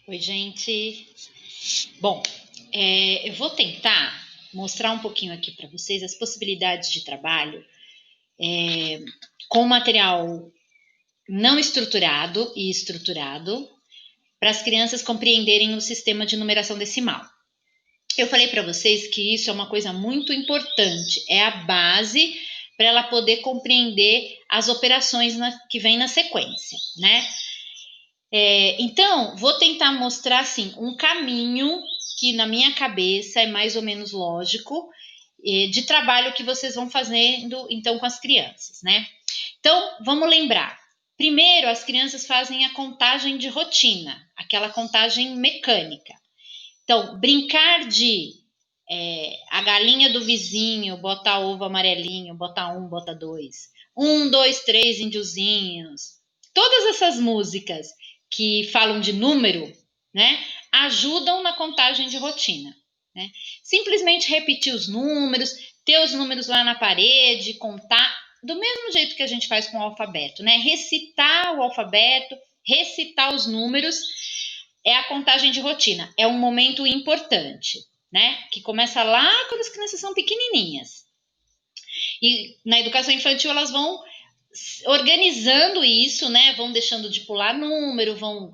Oi, gente. Bom, eu vou tentar mostrar um pouquinho aqui para vocês as possibilidades de trabalho com material não estruturado e estruturado para as crianças compreenderem o sistema de numeração decimal. Eu falei para vocês que isso é uma coisa muito importante, é a base para ela poder compreender as operações que vêm na sequência, né? Então, vou tentar mostrar assim um caminho que na minha cabeça é mais ou menos lógico de trabalho que vocês vão fazendo então com as crianças, né? Então, vamos lembrar. Primeiro, as crianças fazem a contagem de rotina, aquela contagem mecânica. Então, brincar de a galinha do vizinho, bota ovo amarelinho, bota um, bota dois. Um, dois, três índiozinhos. Todas essas músicas que falam de número, né, ajudam na contagem de rotina. Né? Simplesmente repetir os números, ter os números lá na parede, contar, do mesmo jeito que a gente faz com o alfabeto, né? Recitar o alfabeto, recitar os números, é a contagem de rotina. É um momento importante, né? Que começa lá quando as crianças são pequenininhas. E na educação infantil elas vão organizando isso, né? Vão deixando de pular número, vão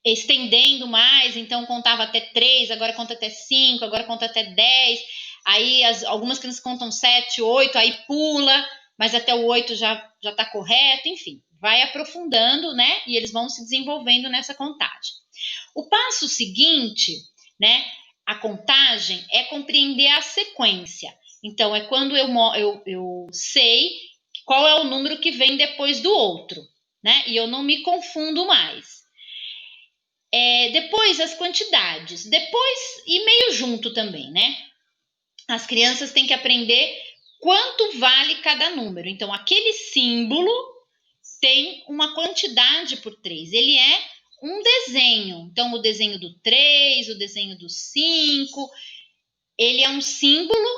estendendo mais. Então contava até 3, agora conta até 5, agora conta até 10. Aí algumas crianças contam 7, 8, aí pula, mas até o 8 já está correto, enfim. Vai aprofundando, né? E eles vão se desenvolvendo nessa contagem. O passo seguinte, né, a contagem, é compreender a sequência. Então, é quando eu sei qual é o número que vem depois do outro, né? E eu não me confundo mais. Depois, as quantidades. Depois, e meio junto também, né? As crianças têm que aprender quanto vale cada número. Então, aquele símbolo tem uma quantidade por 3. Ele é um desenho. Então, o desenho do 3, o desenho do 5, ele é um símbolo,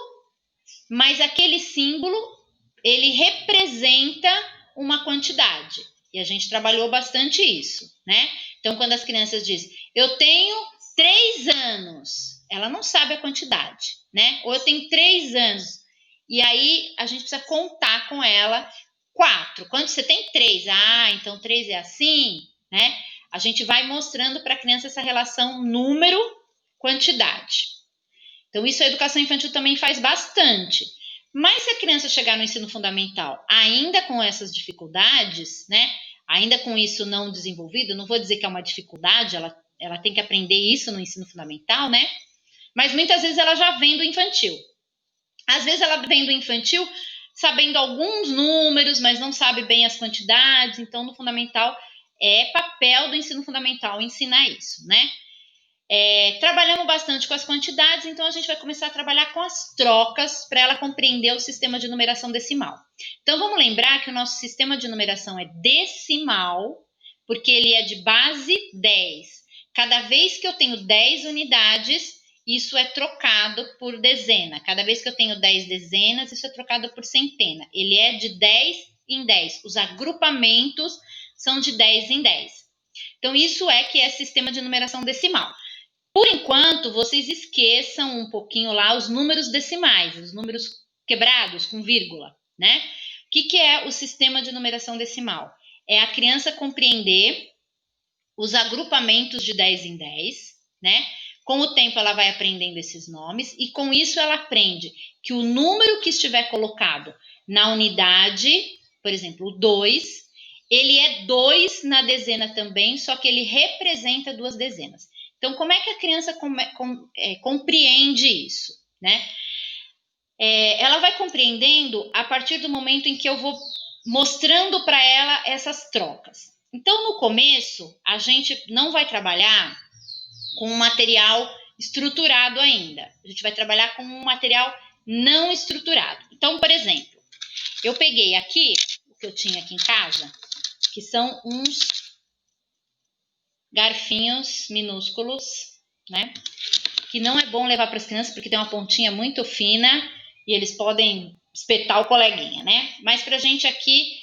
mas aquele símbolo, ele representa uma quantidade. E a gente trabalhou bastante isso, né? Então, quando as crianças dizem, eu tenho 3 anos, ela não sabe a quantidade, né? Ou eu tenho 3 anos. E aí, a gente precisa contar com ela 4. Quando você tem 3, então 3 é assim, né? A gente vai mostrando para a criança essa relação número-quantidade. Então, isso a educação infantil também faz bastante. Mas se a criança chegar no ensino fundamental ainda com essas dificuldades, né? Ainda com isso não desenvolvido, não vou dizer que é uma dificuldade, ela tem que aprender isso no ensino fundamental, né? Mas muitas vezes ela já vem do infantil. Às vezes ela vem do infantil sabendo alguns números, mas não sabe bem as quantidades. Então, no fundamental, é papel do ensino fundamental ensinar isso, né? Trabalhamos bastante com as quantidades, então a gente vai começar a trabalhar com as trocas para ela compreender o sistema de numeração decimal. Então vamos lembrar que o nosso sistema de numeração é decimal, porque ele é de base 10. Cada vez que eu tenho 10 unidades, isso é trocado por dezena. Cada vez que eu tenho 10 dezenas, isso é trocado por centena. Ele é de 10 em 10. Os agrupamentos são de 10 em 10. Então, isso que é sistema de numeração decimal. Por enquanto, vocês esqueçam um pouquinho lá os números decimais, os números quebrados com vírgula, né? O que é o sistema de numeração decimal? É a criança compreender os agrupamentos de 10 em 10, né? Com o tempo ela vai aprendendo esses nomes e com isso ela aprende que o número que estiver colocado na unidade, por exemplo, o 2, ele é 2 na dezena também, só que ele representa 2 dezenas. Então, como é que a criança compreende isso, né? Ela vai compreendendo a partir do momento em que eu vou mostrando para ela essas trocas. Então, no começo, a gente não vai trabalhar com um material estruturado ainda. A gente vai trabalhar com um material não estruturado. Então, por exemplo, eu peguei aqui o que eu tinha aqui em casa, que são uns garfinhos minúsculos, né? Que não é bom levar para as crianças porque tem uma pontinha muito fina e eles podem espetar o coleguinha, né? Mas para a gente aqui,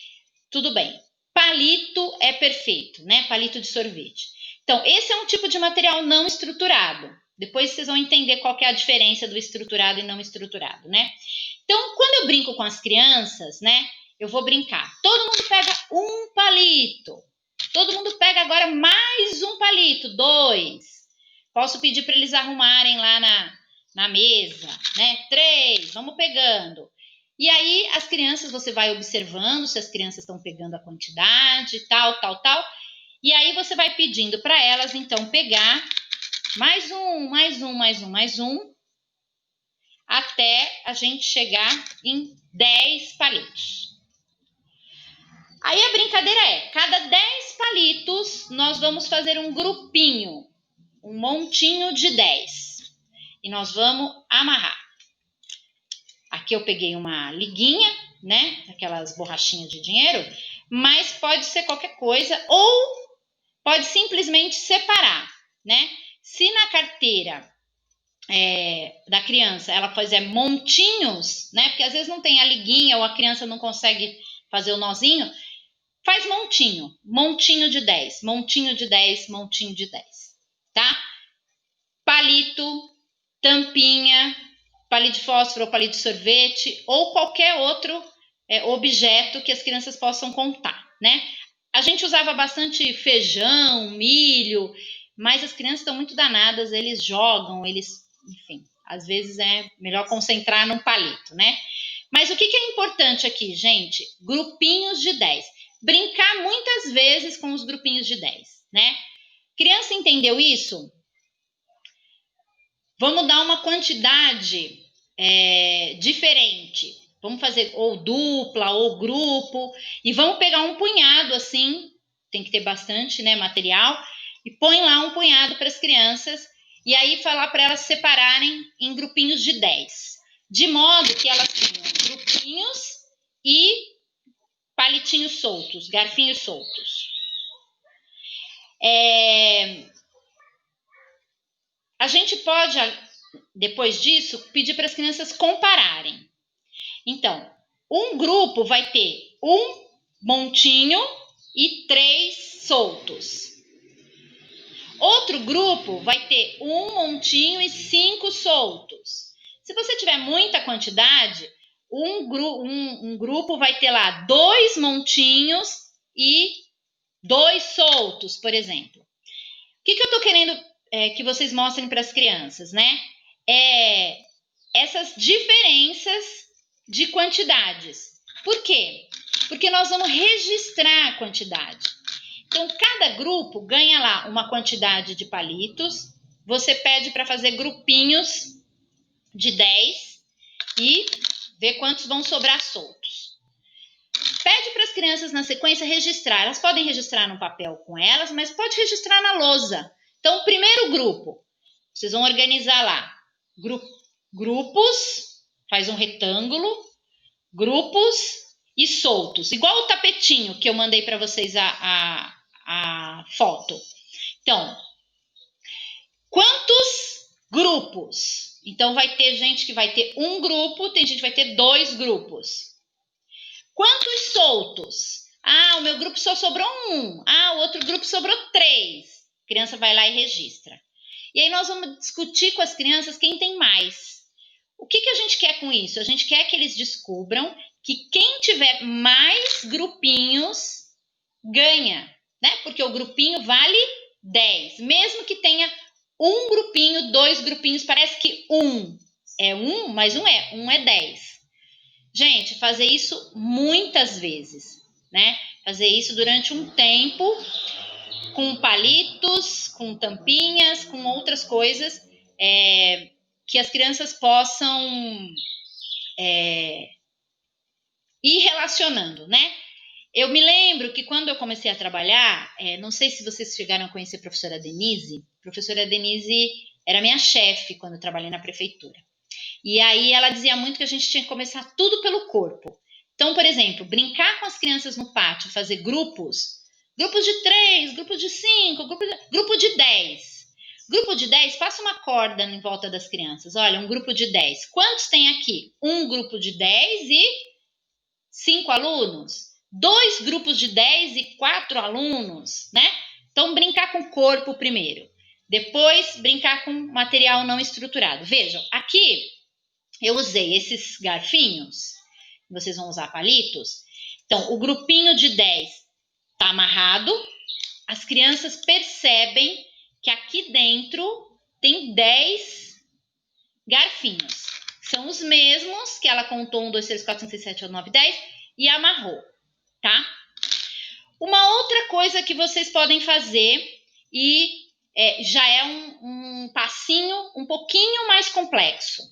tudo bem. Palito é perfeito, né? Palito de sorvete. Então, esse é um tipo de material não estruturado. Depois vocês vão entender qual que é a diferença do estruturado e não estruturado, né? Então, quando eu brinco com as crianças, né? Eu vou brincar. Todo mundo pega um palito. Todo mundo pega agora mais um palito, 2. Posso pedir para eles arrumarem lá na mesa, né? 3, vamos pegando. E aí, as crianças, você vai observando se as crianças estão pegando a quantidade, tal. E aí, você vai pedindo para elas, então, pegar mais um, até a gente chegar em 10 palitos. Aí a brincadeira é, cada 10 palitos, nós vamos fazer um grupinho, um montinho de 10. E nós vamos amarrar. Aqui eu peguei uma liguinha, né? Aquelas borrachinhas de dinheiro, mas pode ser qualquer coisa, ou pode simplesmente separar, né? Se na carteira da criança ela fizer montinhos, né? Porque às vezes não tem a liguinha ou a criança não consegue fazer o nozinho, faz montinho, montinho de 10, montinho de 10, montinho de 10, tá? Palito, tampinha, palito de fósforo ou palito de sorvete ou qualquer outro objeto que as crianças possam contar, né? A gente usava bastante feijão, milho, mas as crianças estão muito danadas, eles jogam, enfim, às vezes é melhor concentrar num palito, né? Mas o que é importante aqui, gente? Grupinhos de 10. Brincar muitas vezes com os grupinhos de 10, né? Criança entendeu isso? Vamos dar uma quantidade diferente. Vamos fazer ou dupla ou grupo e vamos pegar um punhado assim, tem que ter bastante, né, material, e põe lá um punhado para as crianças e aí falar para elas separarem em grupinhos de 10, de modo que elas tenham grupinhos e palitinhos soltos, garfinhos soltos. A gente pode, depois disso, pedir para as crianças compararem. Então, um grupo vai ter um montinho e 3 soltos. Outro grupo vai ter um montinho e 5 soltos. Se você tiver muita quantidade, um grupo vai ter lá 2 montinhos e 2 soltos, por exemplo. O que eu estou querendo que vocês mostrem para as crianças, né? Essas diferenças de quantidades. Por quê? Porque nós vamos registrar a quantidade. Então, cada grupo ganha lá uma quantidade de palitos. Você pede para fazer grupinhos de 10 e ver quantos vão sobrar soltos. Pede para as crianças na sequência registrar. Elas podem registrar no papel com elas, mas pode registrar na lousa. Então, primeiro grupo, vocês vão organizar lá grupos, faz um retângulo, grupos e soltos, igual o tapetinho que eu mandei para vocês a foto. Então, quantos grupos? Então, vai ter gente que vai ter um grupo, tem gente que vai ter 2 grupos. Quantos soltos? O meu grupo só sobrou 1. O outro grupo sobrou 3. A criança vai lá e registra. E aí nós vamos discutir com as crianças quem tem mais. O que a gente quer com isso? A gente quer que eles descubram que quem tiver mais grupinhos ganha, né? Porque o grupinho vale 10. Mesmo que tenha um grupinho, 2 grupinhos, parece que 1 é 1, mas 1 é 10. Gente, fazer isso muitas vezes, né? Fazer isso durante um tempo, com palitos, com tampinhas, com outras coisas, que as crianças possam ir relacionando, né? Eu me lembro que quando eu comecei a trabalhar, não sei se vocês chegaram a conhecer a professora Denise. A professora Denise era minha chefe quando eu trabalhei na prefeitura. E aí ela dizia muito que a gente tinha que começar tudo pelo corpo. Então, por exemplo, brincar com as crianças no pátio, fazer grupos de 3, grupos de 5, grupo de 10. Grupo de 10, passa uma corda em volta das crianças. Olha, um grupo de 10. Quantos tem aqui? Um grupo de 10 e 5 alunos? 2 grupos de 10 e 4 alunos, né? Então, brincar com o corpo primeiro. Depois, brincar com material não estruturado. Vejam, aqui eu usei esses garfinhos. Vocês vão usar palitos. Então, o grupinho de 10 está amarrado. As crianças percebem que aqui dentro tem 10 garfinhos. São os mesmos que ela contou: 1, 2, 3, 4, 5, 6, 7, 8, 9, 10 e amarrou, tá? Uma outra coisa que vocês podem fazer, e já é um passinho um pouquinho mais complexo.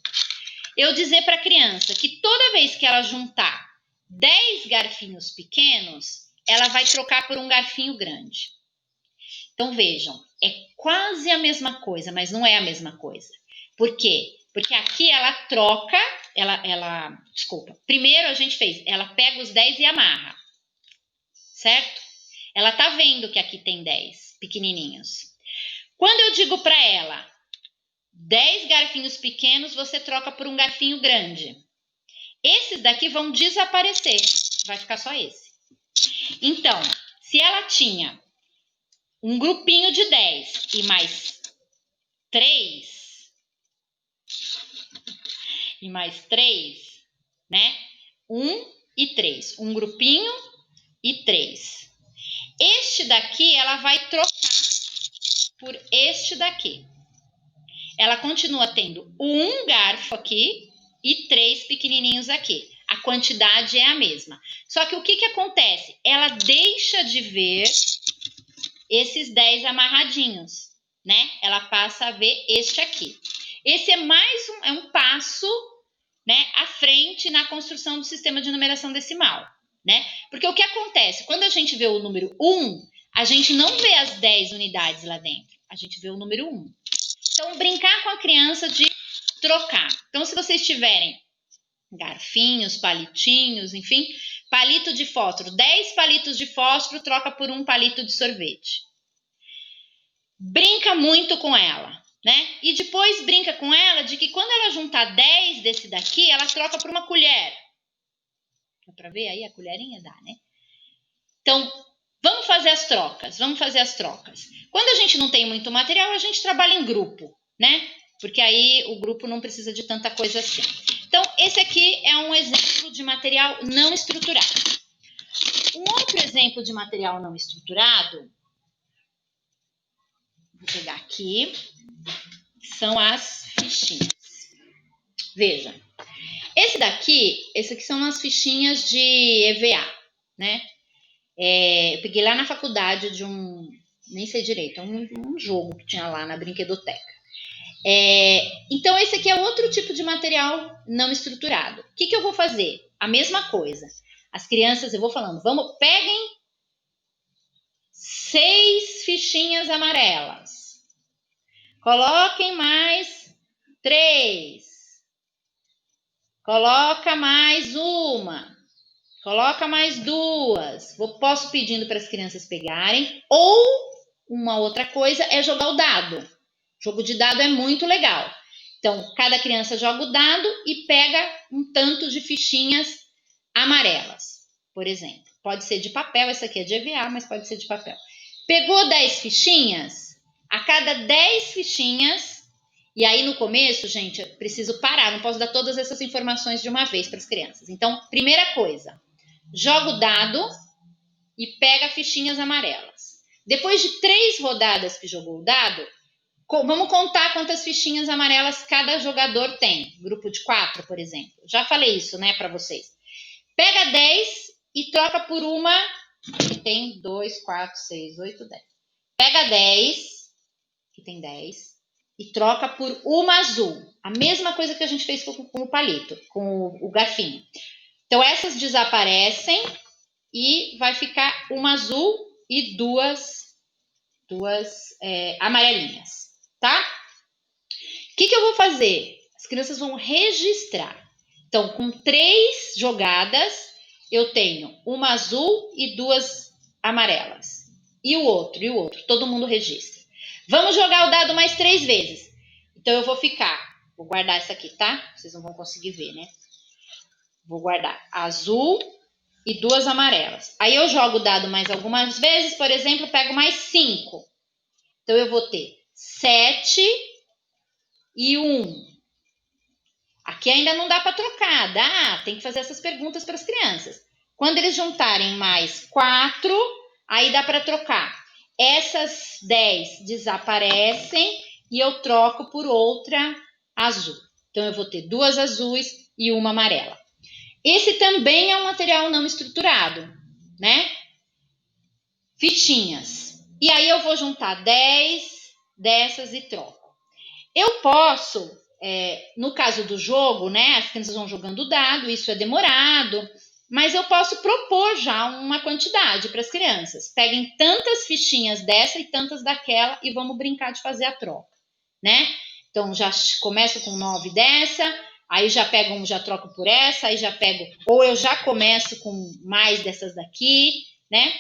Eu dizer para a criança que toda vez que ela juntar 10 garfinhos pequenos, ela vai trocar por um garfinho grande. Então vejam, é quase a mesma coisa, mas não é a mesma coisa. Por quê? Porque aqui ela troca, desculpa, primeiro a gente fez, ela pega os 10 e amarra, certo? Ela tá vendo que aqui tem 10 pequenininhos. Quando eu digo para ela, 10 garfinhos pequenos você troca por um garfinho grande. Esses daqui vão desaparecer, vai ficar só esse. Então, se ela tinha um grupinho de 10 e mais 3, né? 1 e 3. Um grupinho e 3. Este daqui ela vai trocar por este daqui. Ela continua tendo um garfo aqui e 3 pequenininhos aqui. A quantidade é a mesma. Só que o que acontece? Ela deixa de ver esses 10 amarradinhos, né? Ela passa a ver este aqui. Esse é mais um passo, né, à frente na construção do sistema de numeração decimal, né? Porque o que acontece? Quando a gente vê o número 1, a gente não vê as 10 unidades lá dentro. A gente vê o número 1. Então, brincar com a criança de trocar. Então, se vocês tiverem garfinhos, palitinhos, enfim, palito de fósforo, 10 palitos de fósforo troca por um palito de sorvete. Brinca muito com ela, né? E depois brinca com ela de que quando ela juntar 10 desse daqui, ela troca por uma colher. Dá pra ver aí? A colherinha dá, né? Então, vamos fazer as trocas. Quando a gente não tem muito material, a gente trabalha em grupo, né? Porque aí o grupo não precisa de tanta coisa assim. Então, esse aqui é um exemplo de material não estruturado. Um outro exemplo de material não estruturado, vou pegar aqui, são as fichinhas. Veja, esse aqui são as fichinhas de EVA, né? Eu peguei lá na faculdade de nem sei direito, um jogo que tinha lá na brinquedoteca. Então, esse aqui é outro tipo de material não estruturado. O que eu vou fazer? A mesma coisa. As crianças, eu vou falando, peguem 6 fichinhas amarelas. Coloquem mais 3. Coloca mais uma. Coloca mais 2. Posso pedindo para as crianças pegarem. Ou uma outra coisa é jogar o dado. Jogo de dado é muito legal. Então, cada criança joga o dado e pega um tanto de fichinhas amarelas, por exemplo. Pode ser de papel, essa aqui é de EVA, mas pode ser de papel. Pegou 10 fichinhas? A cada 10 fichinhas, e aí no começo, gente, eu preciso parar, não posso dar todas essas informações de uma vez para as crianças. Então, primeira coisa, joga o dado e pega fichinhas amarelas. Depois de 3 rodadas que jogou o dado, vamos contar quantas fichinhas amarelas cada jogador tem. Grupo de 4, por exemplo. Já falei isso, né, para vocês. Pega 10 e troca por uma que tem 2, 4, 6, 8, 10. Pega 10, que tem 10, e troca por uma azul. A mesma coisa que a gente fez com o palito, com o garfinho. Então, essas desaparecem e vai ficar uma azul e duas amarelinhas, tá? O que eu vou fazer? As crianças vão registrar. Então, com 3 jogadas, eu tenho uma azul e 2 amarelas. E o outro. Todo mundo registra. Vamos jogar o dado mais 3 vezes. Então, eu vou guardar essa aqui, tá? Vocês não vão conseguir ver, né? Vou guardar azul e 2 amarelas. Aí eu jogo o dado mais algumas vezes, por exemplo, pego mais 5. Então eu vou ter 7 e 1. Aqui ainda não dá para trocar, dá? Tem que fazer essas perguntas para as crianças. Quando eles juntarem mais 4, aí dá para trocar. Essas 10 desaparecem e eu troco por outra azul. Então eu vou ter 2 azuis e 1 amarela. Esse também é um material não estruturado, né? Fichinhas. E aí eu vou juntar 10 dessas e troco. Eu posso, no caso do jogo, né? As crianças vão jogando o dado, isso é demorado, mas eu posso propor já uma quantidade para as crianças. Peguem tantas fichinhas dessa e tantas daquela e vamos brincar de fazer a troca, né? Então já começo com 9 dessa, aí já pego já troco por essa, aí já pego, ou eu já começo com mais dessas daqui, né?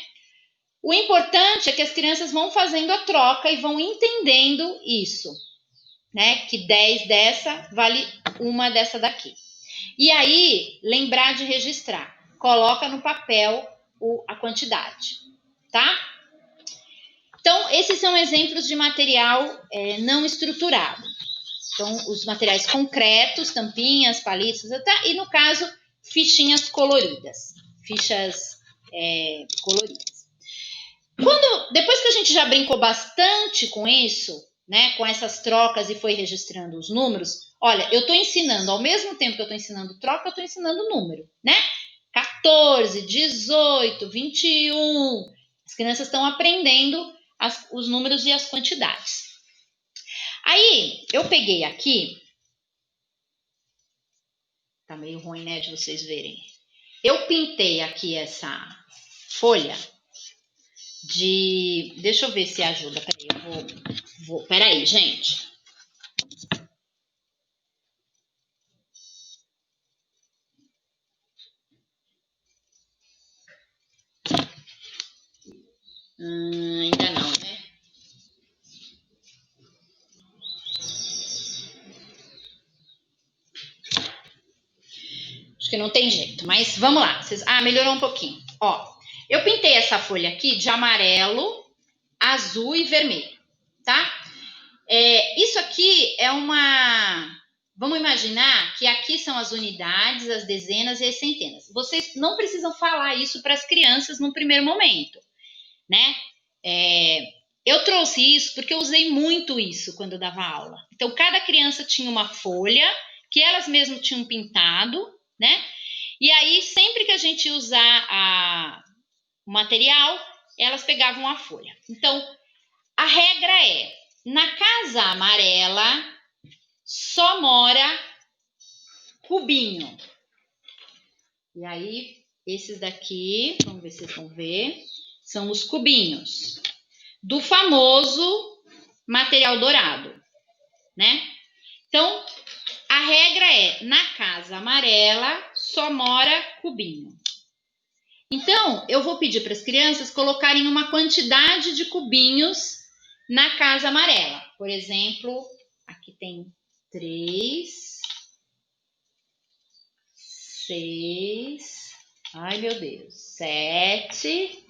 O importante é que as crianças vão fazendo a troca e vão entendendo isso, né? Que 10 dessa vale uma dessa daqui. E aí, lembrar de registrar. Coloca no papel a quantidade, tá? Então, esses são exemplos de material não estruturado. Então, os materiais concretos, tampinhas, palitos, e no caso, fichinhas coloridas. Fichas coloridas. Depois que a gente já brincou bastante com isso, né, com essas trocas e foi registrando os números, olha, eu estou ensinando, ao mesmo tempo que eu estou ensinando troca, eu estou ensinando número, né? 14, 18, 21. As crianças estão aprendendo os números e as quantidades. Aí, eu peguei aqui, tá meio ruim, né, de vocês verem. Eu pintei aqui essa folha deixa eu ver se ajuda. Peraí, peraí, gente. Ainda não, né? Acho que não tem jeito, mas vamos lá. Melhorou um pouquinho. Ó, eu pintei essa folha aqui de amarelo, azul e vermelho, tá? Isso aqui é uma... Vamos imaginar que aqui são as unidades, as dezenas e as centenas. Vocês não precisam falar isso para as crianças no primeiro momento, né? Eu trouxe isso porque eu usei muito isso quando eu dava aula. Então, cada criança tinha uma folha que elas mesmas tinham pintado, né? E aí, sempre que a gente ia usar o material, elas pegavam a folha. Então, a regra é, na casa amarela, só mora cubinho. E aí, esses daqui, vamos ver se vocês vão ver, são os cubinhos do famoso material dourado, né? Então, a regra é, na casa amarela, só mora cubinho. Então, eu vou pedir para as crianças colocarem uma quantidade de cubinhos na casa amarela. Por exemplo, aqui tem 3, 6, ai meu Deus, 7,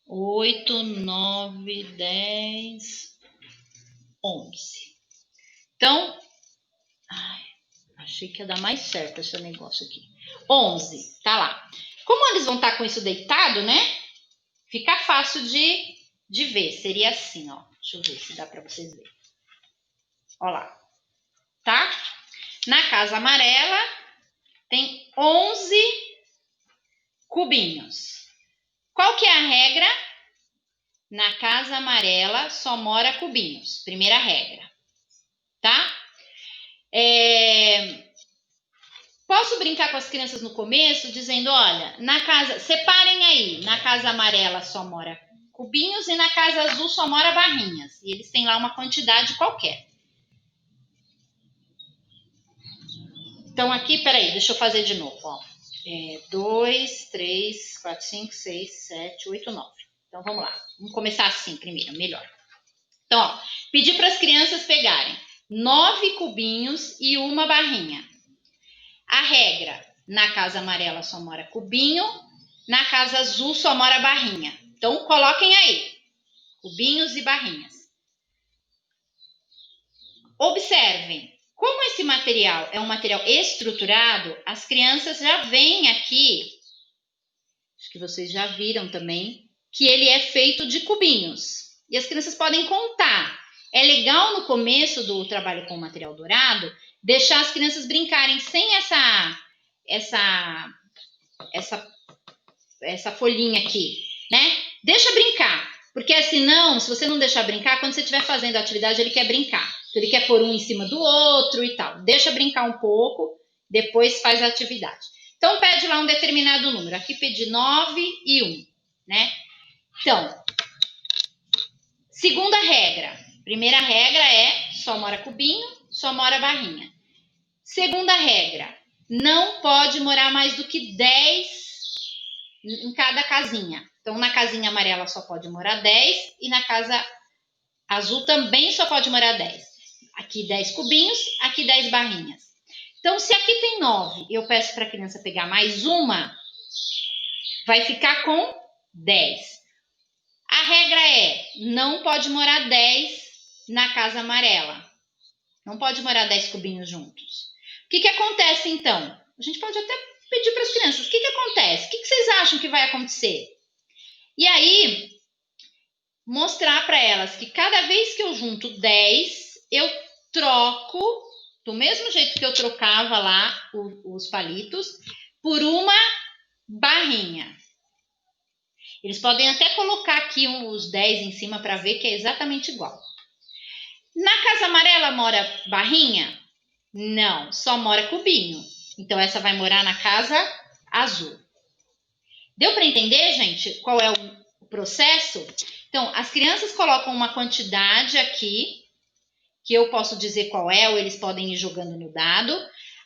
8, 9, 10, 11. Então, achei que ia dar mais certo esse negócio aqui. 11, tá lá. Como eles vão estar com isso deitado, né? Fica fácil de ver. Seria assim, ó. Deixa eu ver se dá para vocês verem. Ó lá. Tá? Na casa amarela tem 11 cubinhos. Qual que é a regra? Na casa amarela só mora cubinhos. Primeira regra. Tá? Posso brincar com as crianças no começo dizendo, olha, na casa, separem aí, na casa amarela só mora cubinhos e na casa azul só mora barrinhas. E eles têm lá uma quantidade qualquer. Então aqui, peraí, deixa eu fazer de novo, ó. 2, 3, 4, 5, 6, 7, 8, 9. Então vamos lá, vamos começar assim primeiro, melhor. Então, ó, pedi para as crianças pegarem 9 cubinhos e uma barrinha. A regra, Na casa amarela só mora cubinho. Na casa azul só mora barrinha. Então, coloquem aí. Cubinhos e barrinhas. Observem. Como esse material é um material estruturado, as crianças já veem aqui, acho que vocês já viram também, que ele é feito de cubinhos. E as crianças podem contar. É legal no começo do trabalho com o material dourado, deixar as crianças brincarem sem essa folhinha aqui, né? Deixa brincar. Porque senão, se você não deixar brincar, quando você estiver fazendo a atividade, ele quer brincar. Ele quer pôr um em cima do outro e tal. Deixa brincar um pouco, depois faz a atividade. Então, pede lá um determinado número. Aqui pedi 9 e 1, né? Então, segunda regra. Primeira regra é só mora cubinho, só mora barrinha. Segunda regra, não pode morar mais do que 10 em cada casinha. Então, na casinha amarela só pode morar 10 e na casa azul também só pode morar 10. Aqui 10 cubinhos, aqui 10 barrinhas. Então, se aqui tem 9, eu peço para a criança pegar mais uma, vai ficar com 10. A regra é, não pode morar 10 na casa amarela. Não pode morar 10 cubinhos juntos. O que acontece, então? A gente pode até pedir para as crianças, o que acontece? O que vocês acham que vai acontecer? E aí, mostrar para elas que cada vez que eu junto 10, eu troco, do mesmo jeito que eu trocava lá os palitos, por uma barrinha. Eles podem até colocar aqui os 10 em cima para ver que é exatamente igual. Na casa amarela mora barrinha? Não, só mora cubinho. Então, essa vai morar na casa azul. Deu para entender, gente, qual é o processo? Então, as crianças colocam uma quantidade aqui, que eu posso dizer qual é, ou eles podem ir jogando no dado.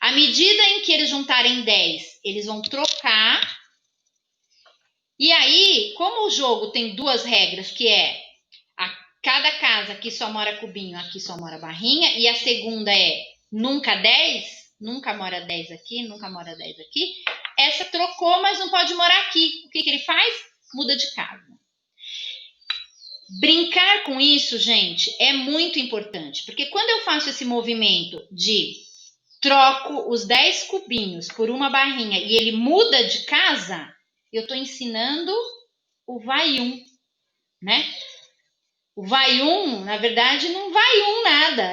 À medida em que eles juntarem 10, eles vão trocar. E aí, como o jogo tem duas regras, que é cada casa aqui só mora cubinho, aqui só mora barrinha, e a segunda é nunca 10, nunca mora 10 aqui, nunca mora 10 aqui. Essa trocou, mas não pode morar aqui. O que ele faz? Muda de casa. Brincar com isso, gente, é muito importante, porque quando eu faço esse movimento de troco os 10 cubinhos por uma barrinha e ele muda de casa, eu estou ensinando o vai um, né? O vai um, na verdade, não vai um nada,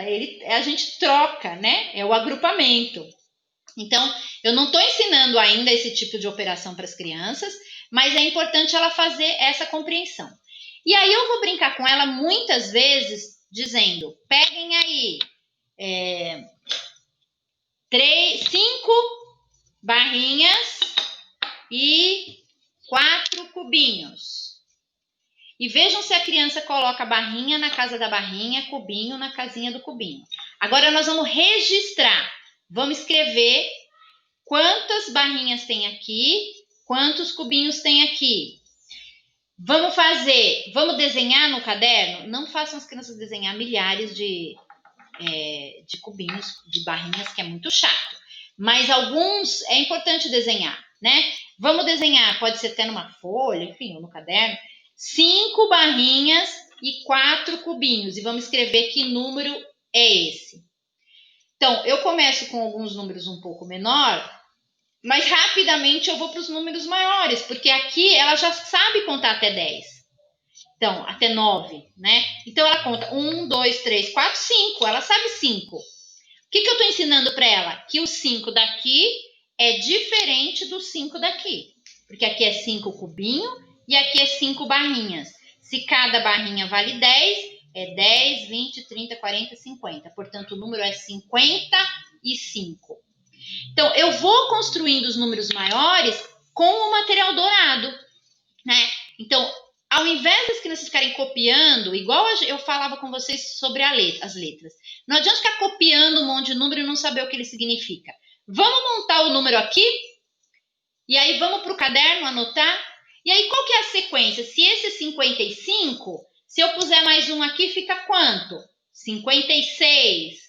a gente troca, né? É o agrupamento. Então, eu não estou ensinando ainda esse tipo de operação para as crianças, mas é importante ela fazer essa compreensão. E aí eu vou brincar com ela muitas vezes dizendo, peguem aí 5 barrinhas e 4 cubinhos. E vejam se a criança coloca barrinha na casa da barrinha, cubinho na casinha do cubinho. Agora nós vamos registrar. Vamos escrever quantas barrinhas tem aqui, quantos cubinhos tem aqui. Vamos desenhar no caderno? Não façam as crianças desenhar milhares de cubinhos, de barrinhas, que é muito chato. Mas alguns é importante desenhar, né? Vamos desenhar, pode ser até numa folha, enfim, ou no caderno. 5 barrinhas e 4 cubinhos. E vamos escrever que número é esse. Então, eu começo com alguns números um pouco menor, mas rapidamente eu vou para os números maiores, porque aqui ela já sabe contar até 10. Então, até 9, né? Então, ela conta 1, 2, 3, 4, 5. Ela sabe 5. O que eu estou ensinando para ela? Que o 5 daqui é diferente do 5 daqui. Porque aqui é 5 cubinho e aqui é 5 barrinhas. Se cada barrinha vale 10, é 10, 20, 30, 40, 50. Portanto, o número é 55. Então, eu vou construindo os números maiores com o material dourado, né? Então, ao invés das crianças ficarem copiando, igual eu falava com vocês sobre as letras, não adianta ficar copiando um monte de número e não saber o que ele significa. Vamos montar o número aqui, e aí vamos para o caderno anotar. E aí, qual que é a sequência? Se esse é 55, se eu puser mais um aqui, fica quanto? 56,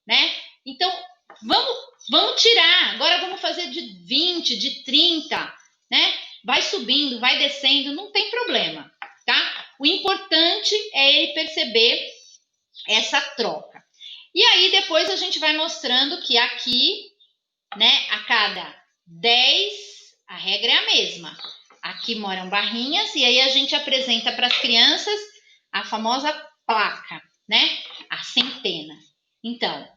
né? Então, vamos Vamos tirar, agora vamos fazer de 20, de 30, né? Vai subindo, vai descendo, não tem problema, tá? O importante é ele perceber essa troca. E aí depois a gente vai mostrando que aqui, né, a cada 10, a regra é a mesma. Aqui moram barrinhas e aí a gente apresenta para as crianças a famosa placa, né? A centena. Então,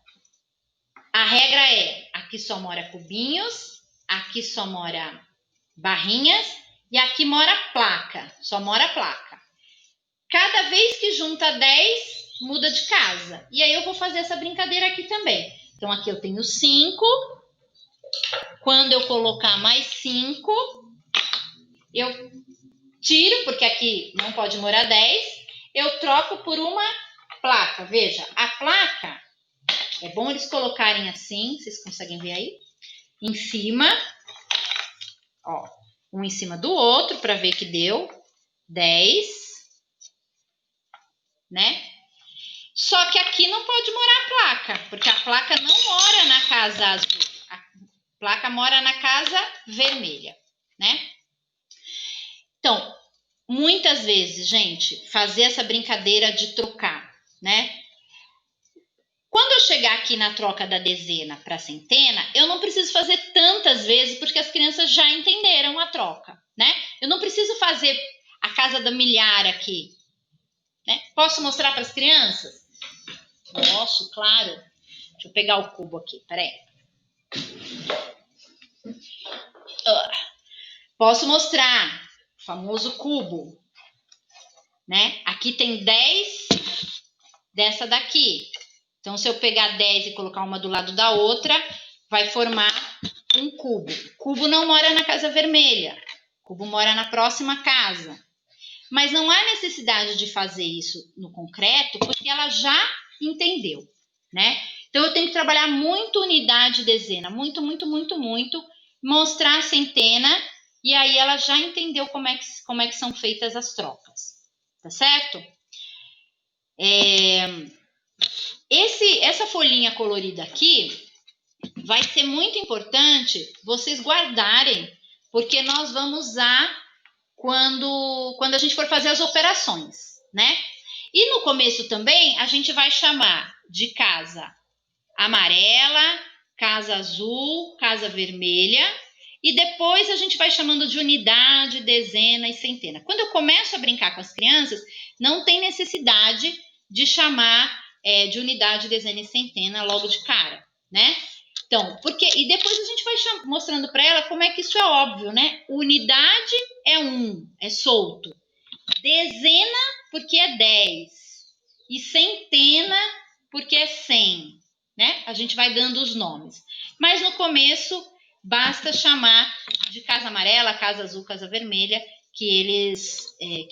a regra é: aqui só mora cubinhos, aqui só mora barrinhas e aqui mora placa, só mora placa. Cada vez que junta 10, muda de casa. E aí eu vou fazer essa brincadeira aqui também. Então aqui eu tenho 5. Quando eu colocar mais 5, eu tiro, porque aqui não pode morar 10. Eu troco por uma placa. Veja, a placa, é bom eles colocarem assim, vocês conseguem ver aí? Em cima, ó, um em cima do outro, para ver que deu 10, né? Só que aqui não pode morar a placa, porque a placa não mora na casa azul. A placa mora na casa vermelha, né? Então, muitas vezes, gente, fazer essa brincadeira de trocar, né? Quando eu chegar aqui na troca da dezena para a centena, eu não preciso fazer tantas vezes, porque as crianças já entenderam a troca, né? Eu não preciso fazer a casa da milhar aqui, né? Posso mostrar para as crianças? Posso, claro. Deixa eu pegar o cubo aqui, peraí. Posso mostrar o famoso cubo, né? Aqui tem 10 dessa daqui. Então, se eu pegar 10 e colocar uma do lado da outra, vai formar um cubo. O cubo não mora na casa vermelha. O cubo mora na próxima casa. Mas não há necessidade de fazer isso no concreto, porque ela já entendeu, né? Então, eu tenho que trabalhar muito unidade e dezena. Muito, muito, muito, muito. Mostrar a centena. E aí ela já entendeu como é que são feitas as trocas. Tá certo? Essa folhinha colorida aqui vai ser muito importante vocês guardarem, porque nós vamos usar quando a gente for fazer as operações, né? E no começo também a gente vai chamar de casa amarela, casa azul, casa vermelha, e depois a gente vai chamando de unidade, dezena e centena. Quando eu começo a brincar com as crianças, não tem necessidade de chamar de unidade, dezena e centena logo de cara, né? Então, e depois a gente vai mostrando para ela como é que isso é óbvio, né? Unidade é 1, é solto. Dezena, porque é 10. E centena, porque é 100. Né? A gente vai dando os nomes. Mas no começo, basta chamar de casa amarela, casa azul, casa vermelha, que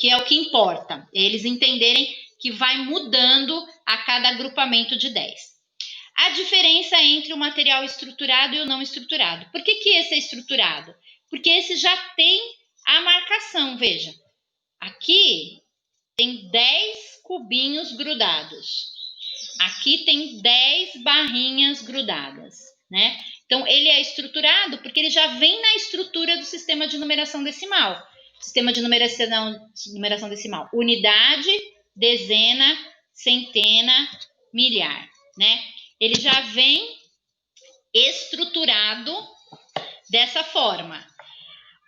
é o que importa. É eles entenderem que vai mudando a cada agrupamento de 10. A diferença entre o material estruturado e o não estruturado. Por que esse é estruturado? Porque esse já tem a marcação, veja. Aqui tem 10 cubinhos grudados. Aqui tem 10 barrinhas grudadas, né? Então, ele é estruturado porque ele já vem na estrutura do sistema de numeração decimal. Sistema de numeração decimal. Unidade, dezena, centena, milhar, né? Ele já vem estruturado dessa forma.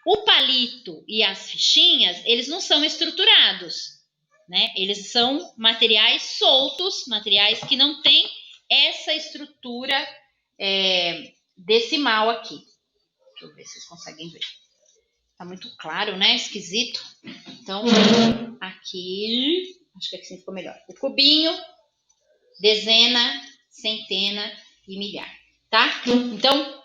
O palito e as fichinhas, eles não são estruturados, né? Eles são materiais soltos, materiais que não têm essa estrutura decimal aqui. Deixa eu ver se vocês conseguem ver. Tá muito claro, né? Esquisito. Então, aqui, acho que aqui ficou melhor. O cubinho, dezena, centena e milhar, tá? Então,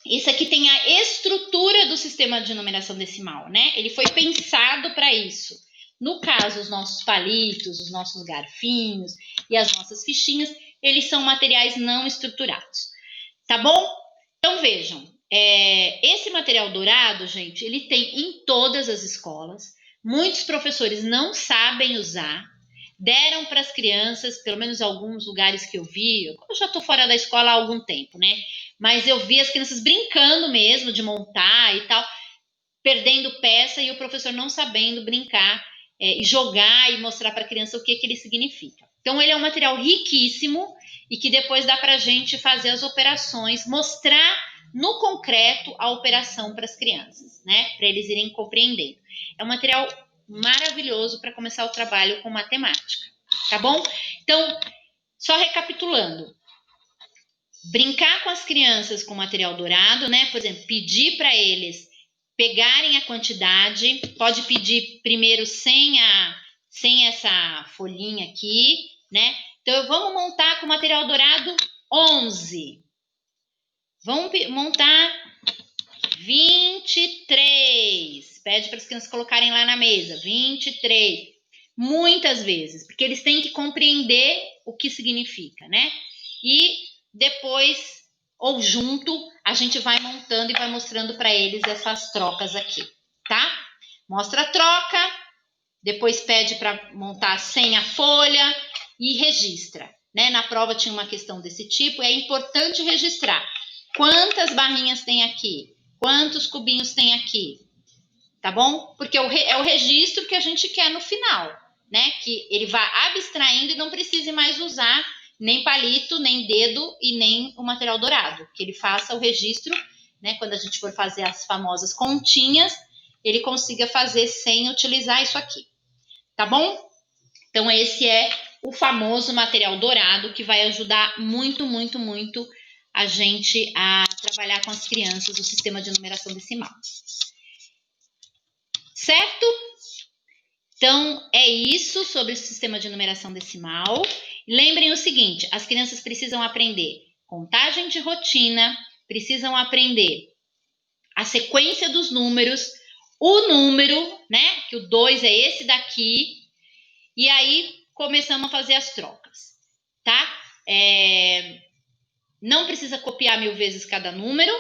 isso aqui tem a estrutura do sistema de numeração decimal, né? Ele foi pensado para isso. No caso, os nossos palitos, os nossos garfinhos e as nossas fichinhas, eles são materiais não estruturados. Tá bom? Então, vejam. Esse material dourado, gente, ele tem em todas as escolas. Muitos professores não sabem usar. Deram para as crianças, pelo menos alguns lugares que eu vi. Eu já estou fora da escola há algum tempo, né? mas eu vi as crianças brincando mesmo de montar e tal, perdendo peça e o professor não sabendo brincar e jogar e mostrar para a criança o que ele significa. Então, ele é um material riquíssimo e que depois dá para a gente fazer as operações, mostrar no concreto a operação para as crianças, né? Para eles irem compreendendo. É um material maravilhoso para começar o trabalho com matemática, tá bom? Então, só recapitulando. Brincar com as crianças com material dourado, né? Por exemplo, pedir para eles pegarem a quantidade, pode pedir primeiro sem essa folhinha aqui, né? Então, vamos montar com material dourado 11. Vamos montar 23. Pede para as crianças colocarem lá na mesa, 23. Muitas vezes, porque eles têm que compreender o que significa, né? E depois, ou junto, a gente vai montando e vai mostrando para eles essas trocas aqui, tá? Mostra a troca, depois pede para montar sem a folha e registra, né? Na prova tinha uma questão desse tipo, é importante registrar quantas barrinhas tem aqui, quantos cubinhos tem aqui, tá bom? Porque é o registro que a gente quer no final, né? Que ele vá abstraindo e não precise mais usar nem palito, nem dedo e nem o material dourado. Que ele faça o registro, né? Quando a gente for fazer as famosas continhas, ele consiga fazer sem utilizar isso aqui, tá bom? Então, esse é o famoso material dourado que vai ajudar muito, muito, muito a gente a trabalhar com as crianças o sistema de numeração decimal. Certo? Então, é isso sobre o sistema de numeração decimal. Lembrem o seguinte, as crianças precisam aprender contagem de rotina, precisam aprender a sequência dos números, o número, né? Que o 2 é esse daqui, e aí começamos a fazer as trocas, tá? Não precisa copiar 1000 vezes cada número,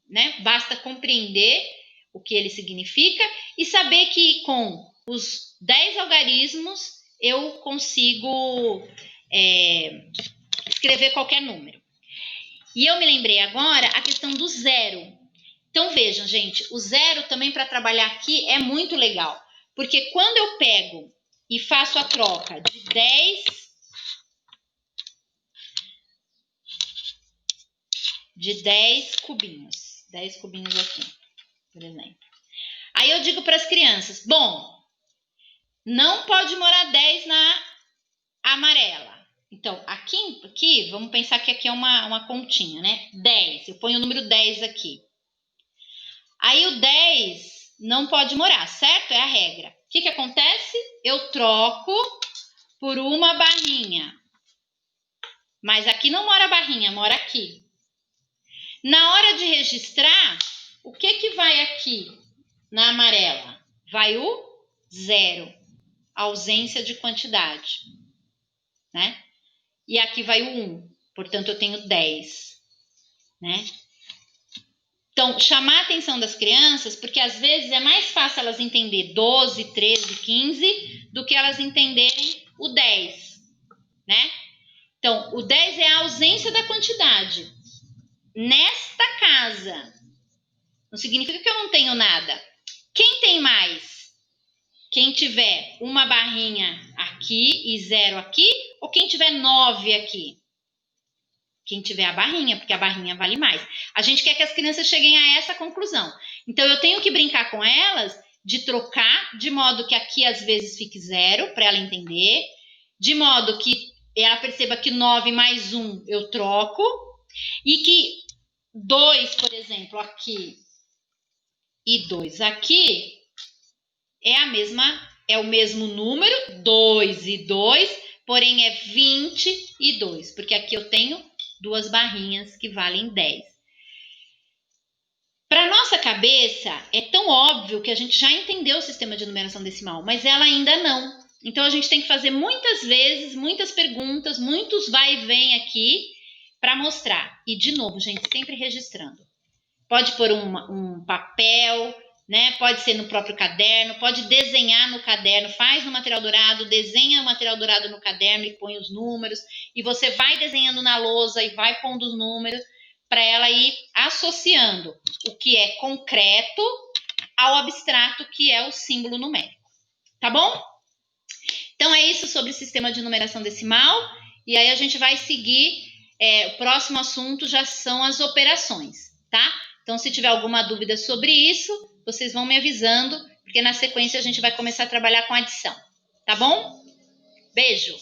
né? Basta compreender o que ele significa e saber que com os 10 algarismos eu consigo escrever qualquer número. E eu me lembrei agora a questão do zero. Então vejam, gente, o zero também para trabalhar aqui é muito legal, porque quando eu pego e faço a troca de 10 cubinhos. 10 cubinhos aqui, por exemplo. Aí eu digo para as crianças, bom, não pode morar 10 na amarela. Então, aqui, vamos pensar que aqui é uma continha, né? 10, eu ponho o número 10 aqui. Aí o 10 não pode morar, certo? É a regra. O que acontece? Eu troco por uma barrinha. Mas aqui não mora barrinha, mora aqui. Na hora de registrar, o que vai aqui na amarela? Vai o 0, ausência de quantidade, né? E aqui vai o 1, portanto eu tenho 10, né? Então, chamar a atenção das crianças, porque às vezes é mais fácil elas entenderem 12, 13, 15, do que elas entenderem o 10, né? Então, o 10 é a ausência da quantidade. Nesta casa, não significa que eu não tenho nada. Quem tem mais? Quem tiver uma barrinha aqui e 0 aqui, ou quem tiver 9 aqui? Quem tiver a barrinha, porque a barrinha vale mais. A gente quer que as crianças cheguem a essa conclusão. Então, eu tenho que brincar com elas de trocar, de modo que aqui às vezes fique 0, para ela entender, de modo que ela perceba que 9 mais 1 eu troco, e que 2, por exemplo, aqui e 2 aqui é o mesmo número, 2 e 2, porém é 22, porque aqui eu tenho 2 barrinhas que valem 10. Para nossa cabeça, é tão óbvio que a gente já entendeu o sistema de numeração decimal, mas ela ainda não. Então, a gente tem que fazer muitas vezes, muitas perguntas, muitos vai e vem aqui para mostrar. E, de novo, gente, sempre registrando. Pode pôr um papel, né? Pode ser no próprio caderno, pode desenhar no caderno, faz no material dourado, desenha o material dourado no caderno e põe os números, e você vai desenhando na lousa e vai pondo os números, para ela ir associando o que é concreto ao abstrato, que é o símbolo numérico. Tá bom? Então, é isso sobre o sistema de numeração decimal. E aí a gente vai seguir. O próximo assunto já são as operações, tá? Então, se tiver alguma dúvida sobre isso, vocês vão me avisando, porque na sequência a gente vai começar a trabalhar com adição. Tá bom? Beijo!